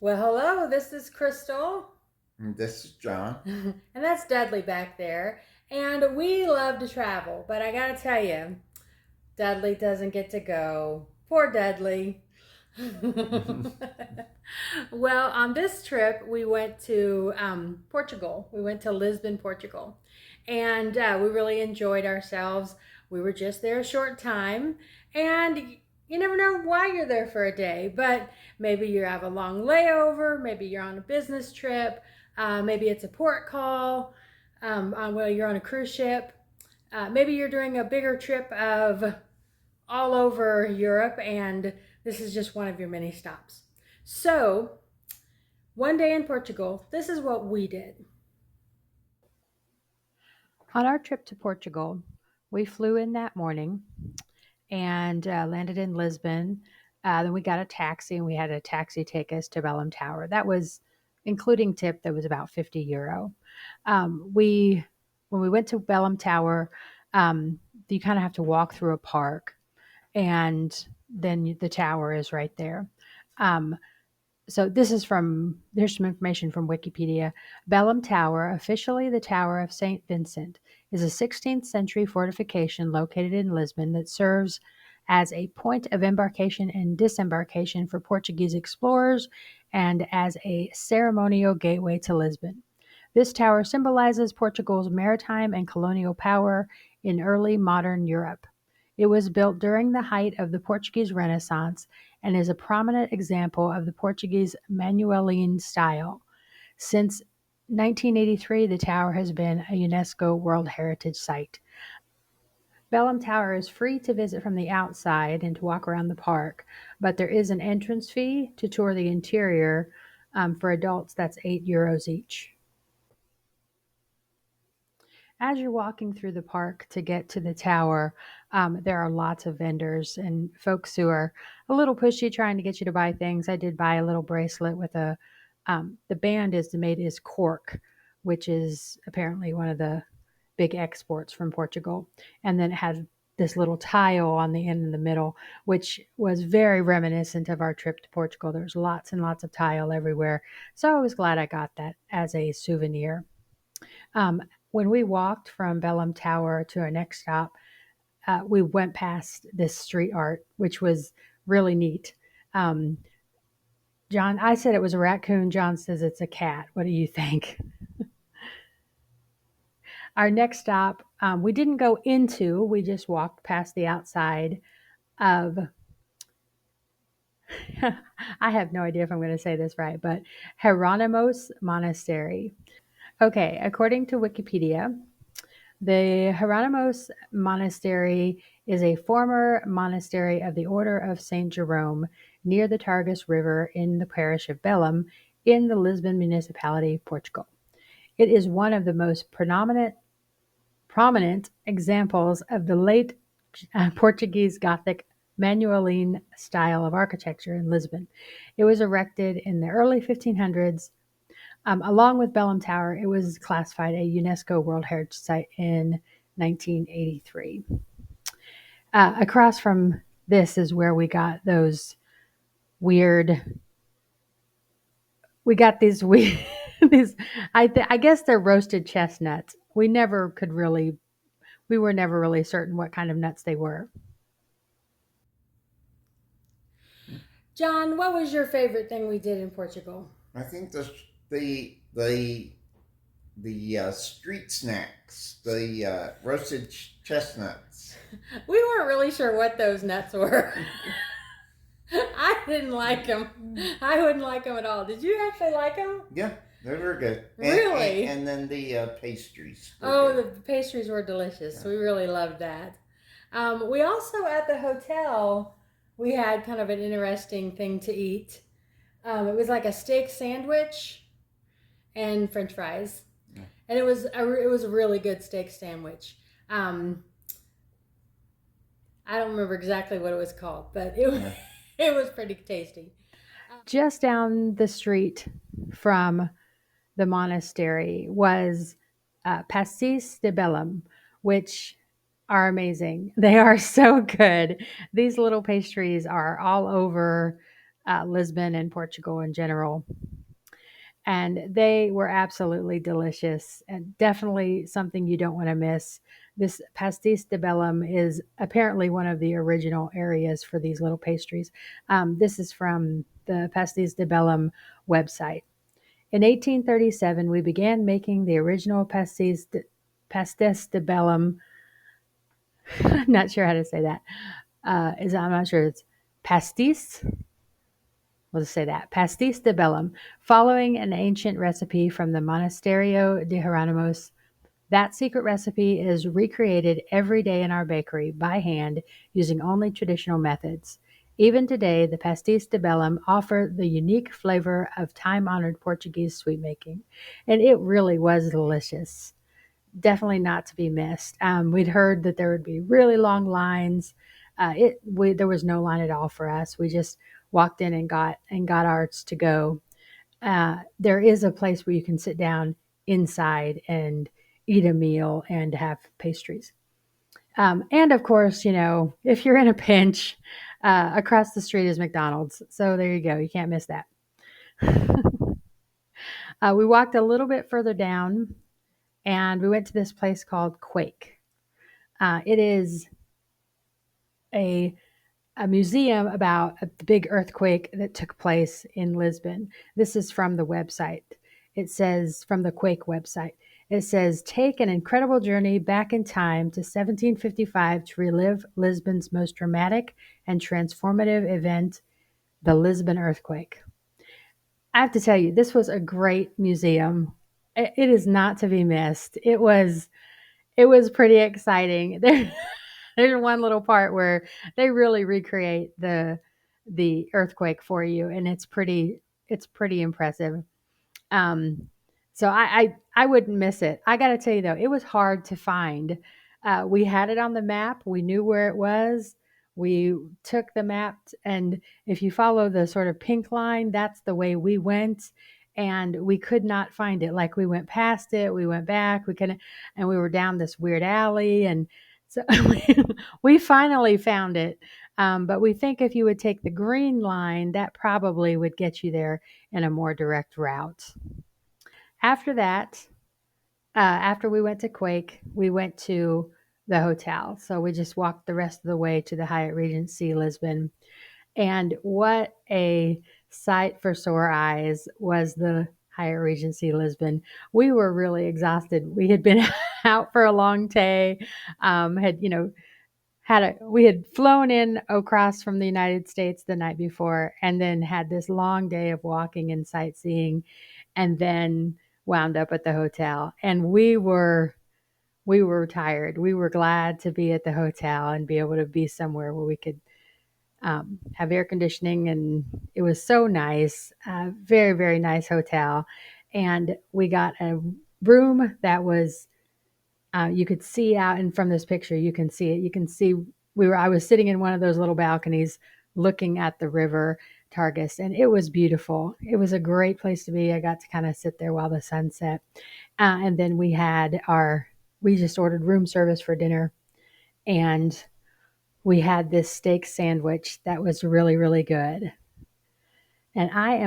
Well, hello, this is Crystal, This is John. and that's Dudley back there. And we love to travel, but I gotta tell you, Dudley doesn't get to go. Poor Dudley. Well, on this trip, we went to Portugal. We went to Lisbon, Portugal, and we really enjoyed ourselves. We were just there a short time, and you never know why you're there for a day, but maybe you have a long layover, maybe you're on a business trip, maybe it's a port call, well, you're on a cruise ship, maybe you're doing a bigger trip of all over Europe, and this is just one of your many stops. So, one day in Portugal, this is what we did. On our trip to Portugal, we flew in that morning and landed in Lisbon. Then we got a taxi and we had a taxi take us to Belém Tower. That was including tip, that was about €50. We When we went to Belém Tower, you kind of have to walk through a park, and then the tower is right there. Um, so there's some information from Wikipedia. Belém Tower, officially the Tower of St. Vincent, is a 16th century fortification located in Lisbon that serves as a point of embarkation and disembarkation for Portuguese explorers and as a ceremonial gateway to Lisbon. This tower symbolizes Portugal's maritime and colonial power in early modern Europe. It was built during the height of the Portuguese Renaissance and is a prominent example of the Portuguese Manueline style. Since 1983, the tower has been a UNESCO World Heritage Site. Belém Tower is free to visit from the outside and to walk around the park, but there is an entrance fee to tour the interior. For adults, that's €8 each. As you're walking through the park to get to the tower, there are lots of vendors and folks who are a little pushy trying to get you to buy things. I did buy a little bracelet with the band is made is cork, which is apparently one of the big exports from Portugal. And then it had this little tile on the end in the middle, which was very reminiscent of our trip to Portugal. There's lots and lots of tile everywhere. So I was glad I got that as a souvenir. Um, when we walked from Belém Tower to our next stop, we went past this street art, which was really neat. Um, John, I said it was a raccoon. John says it's a cat. What do you think? Our next stop, we didn't go into, we just walked past the outside of, I have no idea if I'm going to say this right, but Hieronymus Monastery. Okay, according to Wikipedia, the Hieronymus Monastery is a former monastery of the Order of St. Jerome near the Tagus River in the parish of Belém in the Lisbon municipality, Portugal. It is one of the most prominent examples of the late Portuguese Gothic Manueline style of architecture in Lisbon. It was erected in the early 1500s. Along with Belém Tower, it was classified a UNESCO World Heritage Site in 1983. Across from this is where we got those weird. We got these weird. These, I guess they're roasted chestnuts. We were never really certain what kind of nuts they were. John, what was your favorite thing we did in Portugal? I think the street snacks, the roasted chestnuts. We weren't really sure what those nuts were. I didn't like them. I wouldn't like them at all. Did you actually like them? Yeah, they were good. Really? And then the pastries. Oh, Good. the pastries were delicious. Yeah. We really loved that. We also at the hotel we had kind of an interesting thing to eat. It was like a steak sandwich and French fries, Yeah. and it was a really good steak sandwich. Um, I don't remember exactly what it was called, but Yeah. it was pretty tasty. Just down the street from the monastery was pastis de Belém, which are amazing. They are so good. These little pastries are all over. Lisbon and Portugal in general. And they were absolutely delicious and definitely something you don't want to miss. This pastis de Belém is apparently one of the original areas for these little pastries. This is from the Pastis de Belém website. In 1837, we began making the original pastis de Belém. Not sure how to say that. I'm not sure it's pastis. We'll just say that. Pastis de Belém, following an ancient recipe from the Monasterio de Hieronymus. That secret recipe is recreated every day in our bakery by hand using only traditional methods. Even today, the pastis de Belém offer the unique flavor of time honored Portuguese sweet making. And it really was delicious. Definitely not to be missed. We'd heard that there would be really long lines. There was no line at all for us. We just walked in and got ours to go. There is a place where you can sit down inside and eat a meal and have pastries. And of course, if you're in a pinch, across the street is McDonald's. So there you go. You can't miss that. We walked a little bit further down and we went to this place called Quake. It is a a museum about a big earthquake that took place in Lisbon. This is from the website. It says, from the Quake website, it says, take an incredible journey back in time to 1755 to relive Lisbon's most dramatic and transformative event, the Lisbon earthquake. I have to tell you, this was a great museum. It is not to be missed. It was pretty exciting. There's one little part where they really recreate the earthquake for you, and it's pretty impressive. Um, so I wouldn't miss it. I got to tell you though, it was hard to find. We had it on the map. We knew where it was. We took the map, and if you follow the sort of pink line, that's the way we went. And we could not find it. Like we went past it, we went back, we couldn't, and we were down this weird alley, and so we finally found it. But we think if you would take the green line, that probably would get you there in a more direct route. After that, after we went to Quake, we went to the hotel. So we just walked the rest of the way to the Hyatt Regency Lisbon. And what a sight for sore eyes was the Hyatt Regency Lisbon. We were really exhausted. We had been out for a long day, had, we had flown in across from the United States the night before and then had this long day of walking and sightseeing and then wound up at the hotel. And we were tired. We were glad to be at the hotel and be able to be somewhere where we could have air conditioning. And it was so nice. Very, very nice hotel. And we got a room that was, you could see out, and from this picture, you can see it. You can see I was sitting in one of those little balconies looking at the river Targus, and it was beautiful. It was a great place to be. I got to kind of sit there while the sun set. And then we just ordered room service for dinner, and we had this steak sandwich that was really, really good. And I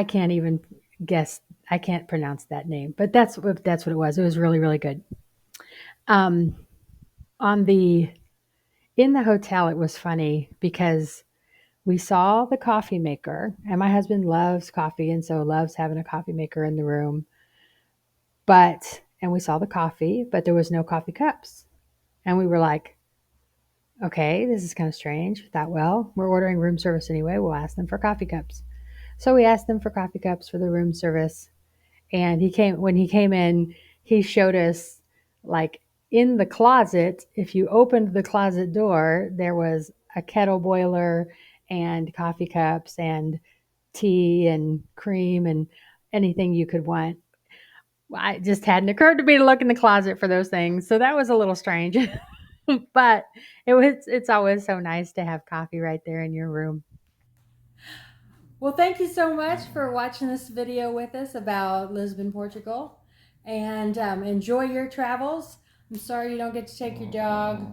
can't even guess, I can't pronounce that name, but that's what it was. It was really, really good. Um, on the In the hotel, it was funny because we saw the coffee maker, and my husband loves coffee and so loves having a coffee maker in the room. And we saw the coffee, but there was no coffee cups. And we were like, okay, this is kind of strange. Thought, well, we're ordering room service anyway. We'll ask them for coffee cups. So we asked them for coffee cups for the room service. And when he came in, he showed us, like, in the closet, if you opened the closet door, there was a kettle boiler and coffee cups and tea and cream and anything you could want. It just hadn't occurred to me to look in the closet for those things. So that was a little strange. But it's always so nice to have coffee right there in your room. Well, thank you so much for watching this video with us about Lisbon, Portugal. And enjoy your travels. I'm sorry you don't get to take your dog.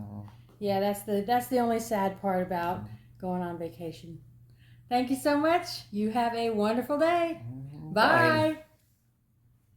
Yeah, that's the only sad part about going on vacation. Thank you so much. You have a wonderful day. Bye. Bye.